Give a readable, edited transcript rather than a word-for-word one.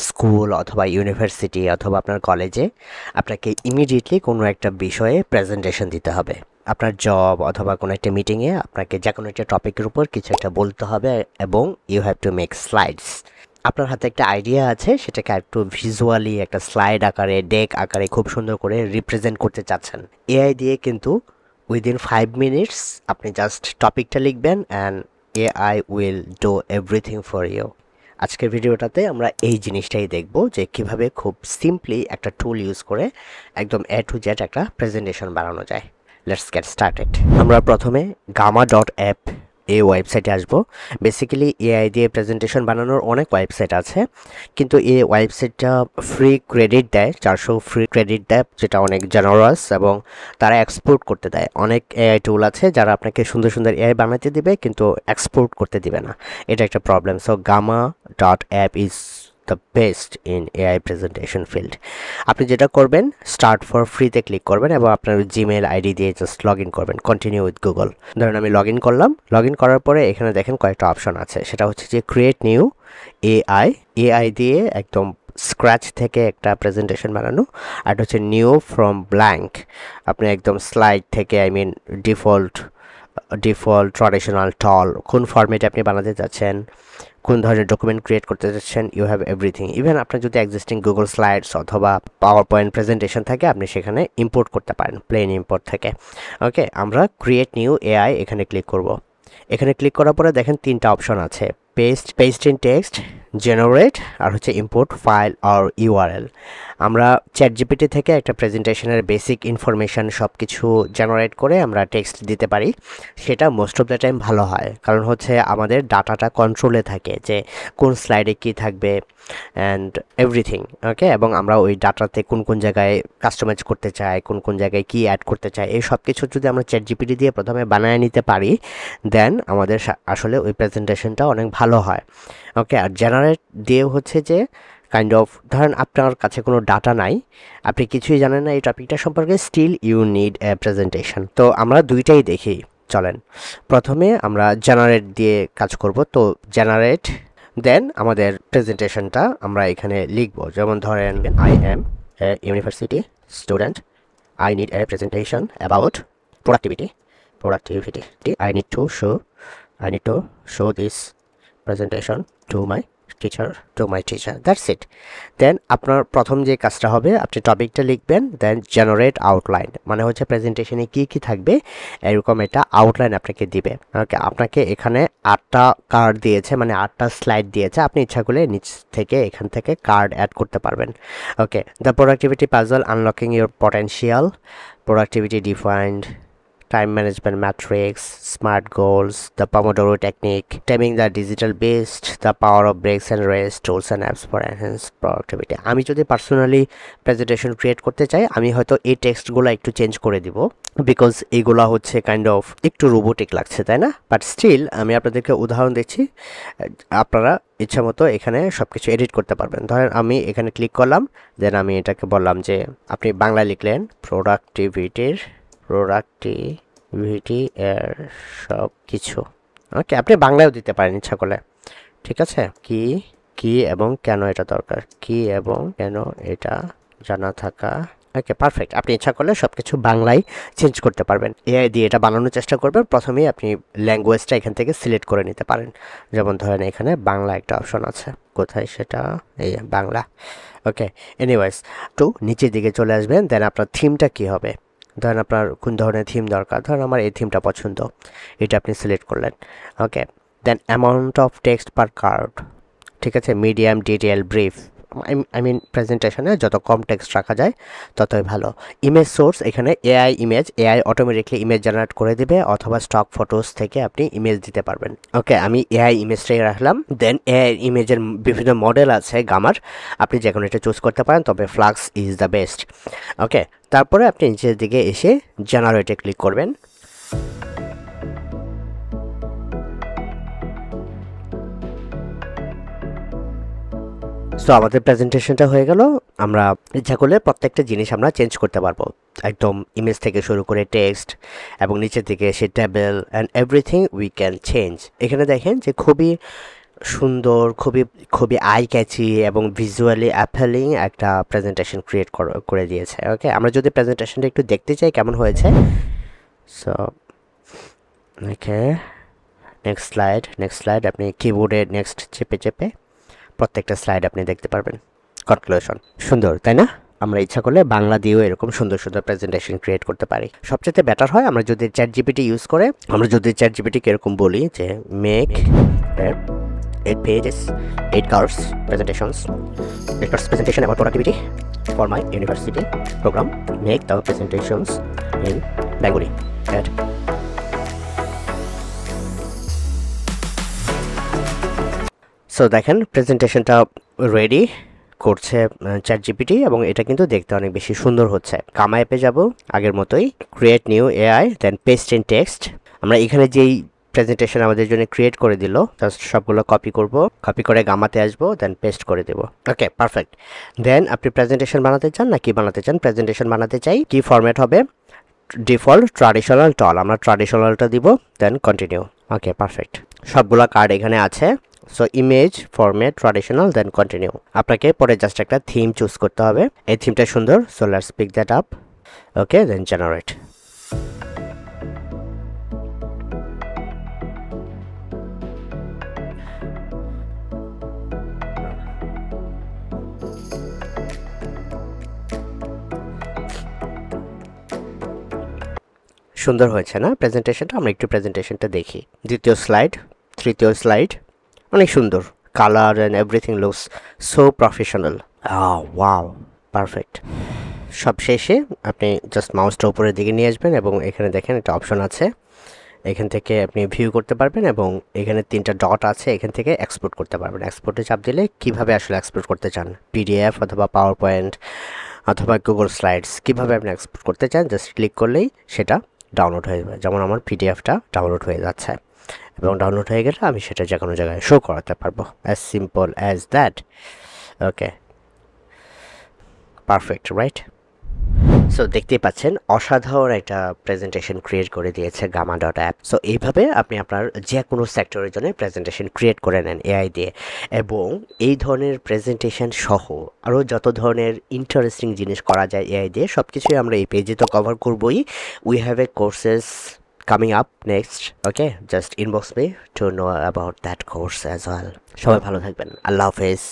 School অথবা university অথবা আপনার কলেজে আপনাকে ইমিডিয়েটলি কোনো একটা বিষয়ে প্রেজেন্টেশন দিতে হবে। আপনার জব অথবা কোনো একটা মিটিংয়ে আপনাকে যে কোনো একটা টপিকের উপর কিছু একটা বলতে হবে এবং you have to make slides. আপনার হাতে একটা আইডিয়া আছে, সেটাকে একটু ভিজুয়ালি একটা স্লাইড আকারে, ডেক আকারে খুব সুন্দর করে রিপ্রেজেন্ট করতে চাচ্ছেন। এআই দিয়ে কিন্তু উইদিন 5 মিনিটস আপনি জাস্ট টপিকটা লিখবেন and AI will do everything for you. আজকের ভিডিওটাতে আমরা এই জিনিসটাই দেখব যে কিভাবে খুব সিম্পলি একটা টুল ইউজ করে একদম এ টু জেড একটা প্রেজেন্টেশন বানানো যায়। Let's get started. আমরা প্রথমে gamma.app এই ওয়েবসাইটে আসবো। বেসিক্যালি এআই দিয়ে প্রেজেন্টেশন বানানোর অনেক ওয়েবসাইট আছে, কিন্তু এই ওয়েবসাইটটা ফ্রি ক্রেডিট দেয়, 400 ফ্রি ক্রেডিট দেয়, যেটা অনেক জেনারাস, এবং তারা এক্সপোর্ট করতে দেয়। অনেক এআই টুল আছে যারা আপনাকে সুন্দর সুন্দর এআই বানাতে দিবে কিন্তু এক্সপোর্ট করতে দিবে না, এটা একটা problem. So gamma.app is the best in AI presentation field. আপনি যেটা করবেন, স্টার্ট ফর ফ্রিতে ক্লিক করবেন এবং আপনার জিমেল আইডি দিয়ে জাস্ট লগ ইন করবেন, কন্টিনিউ উইথ গুগল। ধরুন আমি লগ ইন করলাম। লগ ইন করার পরে এখানে দেখেন কয়েকটা অপশন আছে, সেটা হচ্ছে যে ক্রিয়েট নিউ এআই। এআই দিয়ে একদম স্ক্র্যাচ থেকে একটা প্রেজেন্টেশন বানানো। আর হচ্ছে নিউ ফ্রম ব্ল্যাঙ্ক, আপনি একদম স্লাইড থেকে, আই মিন ডিফল্ট ট্র্যাডিশনাল টল, কোন ফরম্যাটে আপনি বানাতে চাচ্ছেন, কোন ধরনের ডকুমেন্ট ক্রিয়েট করতে চাচ্ছেন, ইউ হ্যাভ এভরিথিং। ইভেন আপনার যদি এক্সিস্টিং গুগল স্লাইডস অথবা পাওয়ার পয়েন্ট প্রেজেন্টেশন থাকে, আপনি সেখানে ইম্পোর্ট করতে পারেন প্লেন ইম্পোর্ট থেকে। ওকে, আমরা ক্রিয়েট নিউ এআই এখানে ক্লিক করব। এখানে ক্লিক করার পরে দেখেন তিনটা অপশন আছে, পেস্ট ইন টেক্সট, জেনারেট, আর হচ্ছে ইম্পোর্ট ফাইল আর ইউআরএল। আমরা চ্যাটজিপিটি থেকে একটা প্রেজেন্টেশনের বেসিক ইনফরমেশান সব কিছু জেনারেট করে আমরা টেক্সট দিতে পারি। সেটা মোস্ট অফ দ্য টাইম ভালো হয়, কারণ হচ্ছে আমাদের ডাটাটা কন্ট্রোলে থাকে যে কোন স্লাইডে কী থাকবে অ্যান্ড এভরিথিং। ওকে, এবং আমরা ওই ডাটাতে কোন কোন জায়গায় কাস্টমাইজ করতে চাই, কোন কোন জায়গায় কী অ্যাড করতে চাই, এই সব কিছু যদি আমরা চ্যাটজিপিটি দিয়ে প্রথমে বানিয়ে নিতে পারি, দেন আমাদের আসলে ওই প্রেজেন্টেশনটা অনেক ভালো হয়। ওকে, আর জেনারেট দিয়ে হচ্ছে যে কাইন্ড অফ, ধরেন আপনার কাছে কোনো ডাটা নাই, আপনি কিছুই জানেন না এই টপিকটা সম্পর্কে, still you need a presentation. তো আমরা দুইটাই দেখি, চলেন। প্রথমে আমরা জেনারেট দিয়ে কাজ করব। তো জেনারেট, দেন আমাদের প্রেজেন্টেশনটা আমরা এখানে লিখব। যেমন ধরেন, I M a university student, I need a presentation about productivity. I need to show this presentation to my teacher. That's it. Then আপনার প্রথম যে কাজটা হবে, আপনি টপিকটা লিখবেন, দেন জেনারেট আউটলাইন, মানে হচ্ছে প্রেজেন্টেশনে কি কি থাকবে এরকম একটা আউটলাইন আপনাকে দিবে। ওকে, আপনাকে এখানে 8টা কার্ড দিয়েছে, মানে 8টা স্লাইড দিয়েছে, আপনি ইচ্ছা করলে নিচ থেকে এখান থেকে কার্ড অ্যাড করতে পারবেন। Okay, the productivity puzzle, unlocking your potential, productivity defined, time management matrix, smart goals, the Pomodoro technique, taming the digital beast, the power of breaks and rest, tools and apps for enhanced productivity. আমি যদি personally presentation create করতে চাই, আমি হয়তো এই টেক্সটগুলো একটু change করে দিব, বিকজ এইগুলা হচ্ছে কাইন্ড অফ একটু রোবোটিক লাগছে, তাই না? বাট স্টিল আমি আপনাদেরকে উদাহরণ দিচ্ছি, আপনারা ইচ্ছা মতো এখানে সব কিছু এডিট করতে পারবেন। ধরেন আমি এখানে ক্লিক করলাম, দেন আমি এটাকে বললাম যে আপনি বাংলা লিখলেন, প্রোডাক্টিভিটি এর সব কিছু। ওকে, আপনি বাংলায়ও দিতে পারেন ইচ্ছা করলে, ঠিক আছে? কি এবং কেন এটা দরকার, কি এবং কেন এটা জানা থাকা। ওকে, পারফেক্ট। আপনি ইচ্ছা করলে সব কিছু বাংলায় চেঞ্জ করতে পারবেন। এআই দিয়ে এটা বানানোর চেষ্টা করবেন। প্রথমেই আপনি ল্যাঙ্গুয়েজটা এখান থেকে সিলেক্ট করে নিতে পারেন। যেমন ধরেন এখানে বাংলা একটা অপশন আছে, কোথায় সেটা, এই বাংলা। ওকে, এনিওয়েজ, তো নিচের দিকে চলে আসবেন, দেন আপনার থিমটা কি হবে, ধরেন আপনার কোন ধরনের থিম দরকার, ধরেন আমার এই থিমটা পছন্দ, এটা আপনি সিলেক্ট করলেন। Okay, then amount of text per card, ঠিক আছে, medium, detail, brief, I mean প্রেজেন্টেশনে যত কম টেক্সট রাখা যায় ততই ভালো। ইমেজ সোর্স, এখানে এআই অটোমেটিকলি ইমেজ জেনারেট করে দিবে, অথবা স্টক ফটোস থেকে আপনি ইমেজ দিতে পারবেন। ওকে, আমি এআই ইমেজটাই রাখলাম। দেন এআই ইমেজের বিভিন্ন মডেল আছে গামার, আপনি যে কোনো একটা চুজ করতে পারেন, তবে ফ্লাক্স ইজ দ্য বেস্ট। ওকে, তারপরে আপনি নিচের দিকে এসে জেনারেটে ক্লিক করবেন। সো আমাদের প্রেজেন্টেশনটা হয়ে গেল। আমরা ইচ্ছা করলে প্রত্যেকটা জিনিস আমরা চেঞ্জ করতে পারবো, একদম ইমেজ থেকে শুরু করে টেক্সট এবং নিচের দিকে এসে table and everything we can change. এখানে দেখেন যে খুবই সুন্দর, খুবই খুবই আই ক্যাচি এবং ভিজুয়ালি অ্যাপেলিং একটা প্রেজেন্টেশন ক্রিয়েট করে দিয়েছে। ওকে, আমরা যদি প্রেজেন্টেশনটা একটু দেখতে চাই কেমন হয়েছে। সো ওকে, নেক্সট স্লাইড আপনি কিবোর্ডে নেক্সট চেপে চেপে প্রত্যেকটা স্লাইড আপনি দেখতে পারবেন। কনক্লুশন সুন্দর, তাই না? আমরা ইচ্ছা করলে বাংলা দিয়েও এরকম সুন্দর সুন্দর প্রেজেন্টেশন ক্রিয়েট করতে পারি। সবচেয়ে বেটার হয় আমরা যদি চ্যাট জিপিটি ইউজ করে, আমরা যদি চ্যাট জিপিটিকে এরকম বলি যে make 8 pages, 8 cards presentations, 8 cards presentation about productivity for my university program. Make the presentations in Bengali. Add. So দেখেন প্রেজেন্টেশনটা রেডি করছে চ্যাট জিপিটি এবং এটা কিন্তু দেখতে অনেক বেশি সুন্দর হচ্ছে। কামা অ্যাপে যাব, আগের মতোই create new AI, then paste in text. আমরা এখানে যেই প্রেজেন্টেশন আমাদের জন্য ক্রিয়েট করে দিল জাস্ট সবগুলো কপি করব, কপি করে গামাতে আসবো, দেন পেস্ট করে দেব। ওকে, পারফেক্ট। দেন আপনি প্রেজেন্টেশন বানাতে চান না কি বানাতে চান? প্রেজেন্টেশন বানাতে চাই, কি ফরম্যাট হবে? Default, traditional, tall. আমরা ট্র্যাডিশনালটা দিব, দেন কন্টিনিউ। Okay, perfect. সবগুলো কার্ড এখানে আছে। So image, format, traditional, then continue. আপনাকে পরে জাস্ট একটা থিম চুজ করতে হবে। এই থিমটা সুন্দর, so let's pick that up. Okay, then generate. সুন্দর হয়েছে না প্রেজেন্টেশনটা? আমরা একটু প্রেজেন্টেশনটা দেখি। দ্বিতীয় স্লাইড, তৃতীয় স্লাইড, অনেক সুন্দর। Colour and everything looks so professional. Wow, perfect. সব শেষে আপনি জাস্ট মাউসটা উপরের দিকে নিয়ে আসবেন এবং এখানে দেখেন একটা অপশন আছে, এখান থেকে আপনি ভিউ করতে পারবেন এবং এখানে 3টা ডট আছে, এখান থেকে এক্সপোর্ট করতে পারবেন। এক্সপোর্টে চাপ দিলে কিভাবে আসলে এক্সপোর্ট করতে চান, পিডিএফ অথবা পাওয়ার পয়েন্ট অথবা গুগল স্লাইডস, কীভাবে আপনি এক্সপোর্ট করতে চান জাস্ট ক্লিক করলেই সেটা ডাউনলোড হয়ে যাবে। যেমন আমার পিডিএফটা ডাউনলোড হয়ে যাচ্ছে এবং ডাউনলোড হয়ে গেলে আমি সেটা যে কোনো জায়গায় শো করাতে পারবো। As simple as that. Okay, perfect, right? So দেখতেই পাচ্ছেন অসাধারণ একটা প্রেজেন্টেশন ক্রিয়েট করে দিয়েছে গামা ডট অ্যাপ। সো এইভাবে আপনি আপনার যে কোনো সেক্টরের জন্য প্রেজেন্টেশন ক্রিয়েট করে নেন এআই দিয়ে, এবং এই ধরনের প্রেজেন্টেশন সহ আরও যত ধরনের ইন্টারেস্টিং জিনিস করা যায় এআই দিয়ে সব কিছুই আমরা এই পেজে তো কভার করবোই। We have a courses coming up next. Okay, just inbox me to know about that course as well. সবাই ভালো থাকবেন। আল্লাহ হাফেজ।